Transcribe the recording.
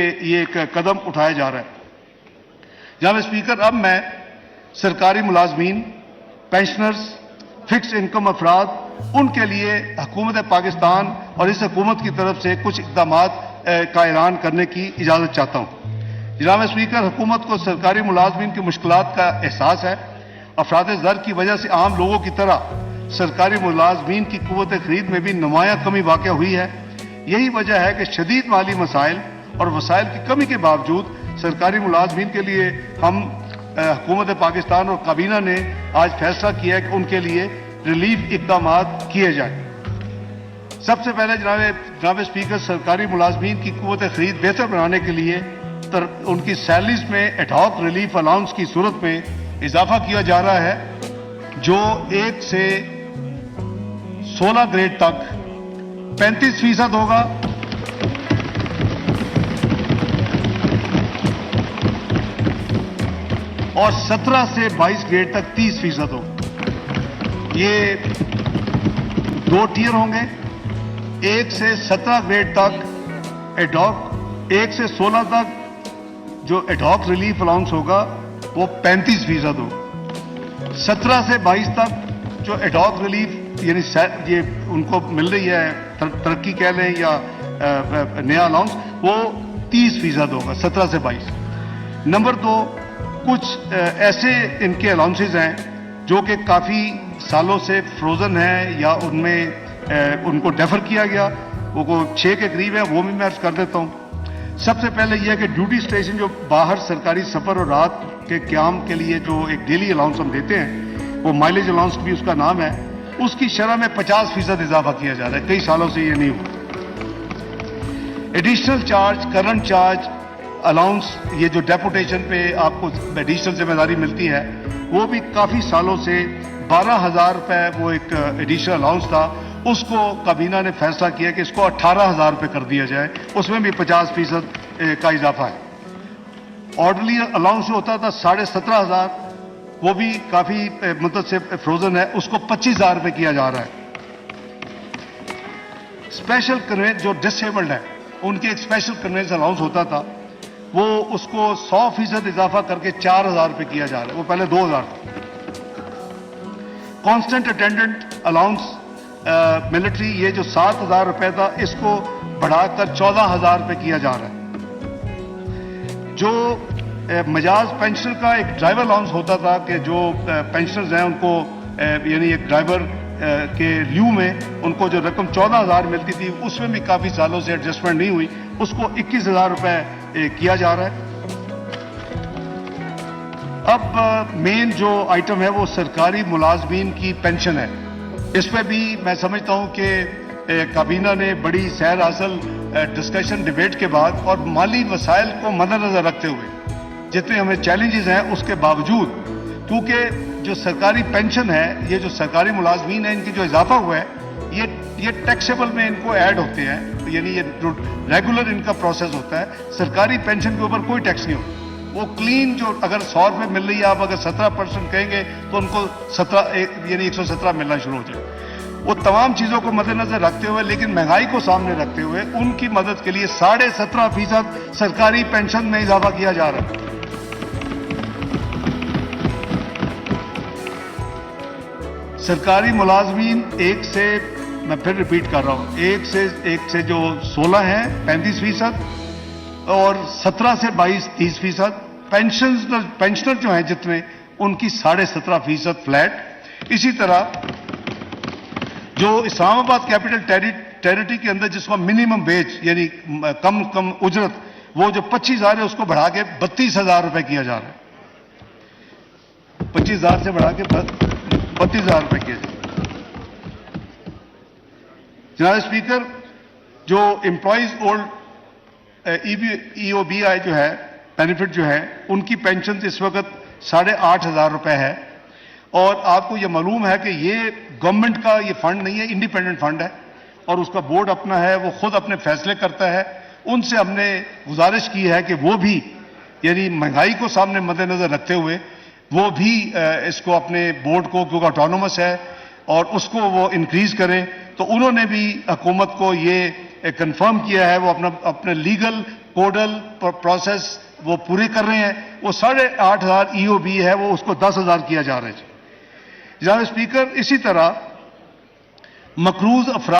ये एक कदम उठाया जा रहा है। जनाब स्पीकर, अब मैं सरकारी मुलाजमीन, पेंशनर्स, फिक्स इनकम अफराद, उनके लिए हुकूमत पाकिस्तान और इस हुकूमत की तरफ से कुछ इकदाम का ऐलान करने की इजाज़त चाहता हूँ। जनाब स्पीकर, हुकूमत को सरकारी मुलाजमीन की मुश्किलात का एहसास है। अफराद ज़र की वजह से आम लोगों की तरह सरकारी मुलाजमीन की कुव्वत खरीद में भी नुमायां कमी वाक़या हुई है। यही वजह है कि शदीद माली मसाइल और वसाइल की कमी के बावजूद सरकारी मुलाजमीन के लिए हम हुकूमत पाकिस्तान और काबीना ने आज फैसला किया है कि उनके लिए रिलीफ इकदाम किए जाए। सबसे पहले जनाब स्पीकर, सरकारी मुलाजमीन की कुव्वत खरीद बेहतर बनाने के लिए उनकी सैलरीज में एडहॉक रिलीफ अलाउंस की सूरत में इजाफा किया जा रहा है, जो 1 से 16 ग्रेड तक 35% होगा और 17 से 22 ग्रेड तक 30% होगा। ये 2 टियर होंगे। 1 से 17 ग्रेड तक एडहॉक, 1 से 16 तक जो एडहॉक रिलीफ अलाउंस होगा वो 35% होगा। 17 से 22 तक जो एडहॉक रिलीफ यानी ये उनको मिल रही है, तरक्की कह लें या नया अलाउंस, वो 30% होगा 17 से 22। नंबर 2, कुछ ऐसे इनके अलाउंसेज हैं जो कि काफ़ी सालों से फ्रोजन हैं या उनमें उनको डेफर किया गया, वो 6 के करीब है, वो भी मैं अर्ज कर देता हूँ। सबसे पहले यह है कि ड्यूटी स्टेशन जो बाहर सरकारी सफ़र और रात के क़याम के लिए जो एक डेली अलाउंस हम देते हैं, वो माइलेज अलाउंस भी उसका नाम है, उसकी शरह में 50% इजाफा किया जा रहा है। कई सालों से ये नहीं हुआ। Additional charge, current charge, allowance, ये जो डेपुटेशन पे आपको एडिशनल जिम्मेदारी मिलती है, वो भी काफ़ी सालों से 12,000 रुपये वो एक एडिशनल अलाउंस था, उसको काबीना ने फैसला किया कि इसको 18,000 रुपये कर दिया जाए, उसमें भी 50% का इजाफा है। ऑर्डरली अलाउंस जो होता था 17,500, वो भी काफ़ी मुद्दत से फ्रोजन है, उसको 25,000 रुपये किया जा रहा है। स्पेशल कन्वेंस जो डिसेबल्ड है, उनके एक स्पेशल कन्वेंस अलाउंस होता था, वो उसको 100% इजाफा करके 4,000 रुपये किया जा रहा है, वो पहले 2,000 था। कांस्टेंट अटेंडेंट अलाउंस मिलिट्री, ये जो 7,000 रुपये था, इसको बढ़ाकर 14,000 रुपये किया जा रहा है। जो मजाज पेंशनर का एक ड्राइवर अलाउंस होता था कि जो पेंशनर्स हैं उनको यानी एक ड्राइवर के लियू में उनको जो रकम 14,000 मिलती थी, उसमें भी काफ़ी सालों से एडजस्टमेंट नहीं हुई, उसको 21,000 रुपये किया जा रहा है। अब मेन जो आइटम है वो सरकारी मुलाजमीन की पेंशन है। इस पर भी मैं समझता हूं कि काबीना ने बड़ी सैर हासिल डिस्कशन डिबेट के बाद और माली वसाइल को मद्देनजर रखते हुए जितने हमें चैलेंजेस हैं उसके बावजूद, क्योंकि जो सरकारी पेंशन है, ये जो सरकारी मुलाजमीन है, इनकी जो इजाफा हुआ है, ये टैक्सेबल में इनको ऐड होते हैं, यानी ये रेगुलर इनका प्रोसेस होता है। सरकारी पेंशन के ऊपर कोई टैक्स नहीं होता, वो क्लीन जो अगर 100 रुपये मिल रही है, आप अगर 17% कहेंगे तो उनको 17 यानी 117 मिलना शुरू हो जाए। वो तमाम चीज़ों को मद्देनजर रखते हुए, लेकिन महंगाई को सामने रखते हुए, उनकी मदद के लिए 17.5% सरकारी पेंशन में इजाफा किया जा रहा है। सरकारी मुलाजमीन 1 से, मैं फिर रिपीट कर रहा हूं, 1 से जो 16 है 35%, और 17 से 22 30%। पेंशनर जो हैं जितने, उनकी 17.5% फ्लैट। इसी तरह जो इस्लामाबाद कैपिटल टेरिटरी के अंदर जिसको मिनिमम वेज यानी कम उजरत, वो जो 25,000 है उसको बढ़ा के 32,000 रुपये किया जा रहा है। 25,000 से बढ़ा के 32,000 रुपये किया जा रहा है। जनाब स्पीकर, जो एम्प्लॉइज ओल्ड EOBI जो है बेनिफिट जो है, उनकी पेंशन इस वक्त 8,500 रुपये है। और आपको ये मालूम है कि ये गवर्नमेंट का ये फंड नहीं है, इंडिपेंडेंट फंड है और उसका बोर्ड अपना है, वो खुद अपने फैसले करता है। उनसे हमने गुजारिश की है कि वो भी यानी महंगाई को सामने मद्देनजर रखते हुए वो भी इसको अपने बोर्ड को, क्योंकि ऑटोनोमस है, और उसको वो इंक्रीज करें। तो उन्होंने भी हुकूमत को ये कंफर्म किया है, वो अपने लीगल कोडल प्रोसेस वो पूरी कर रहे हैं। वो 8,500 EOB है, वो उसको 10,000 किया जा रहा है। जनाब स्पीकर, इसी तरह मकरूज अफराद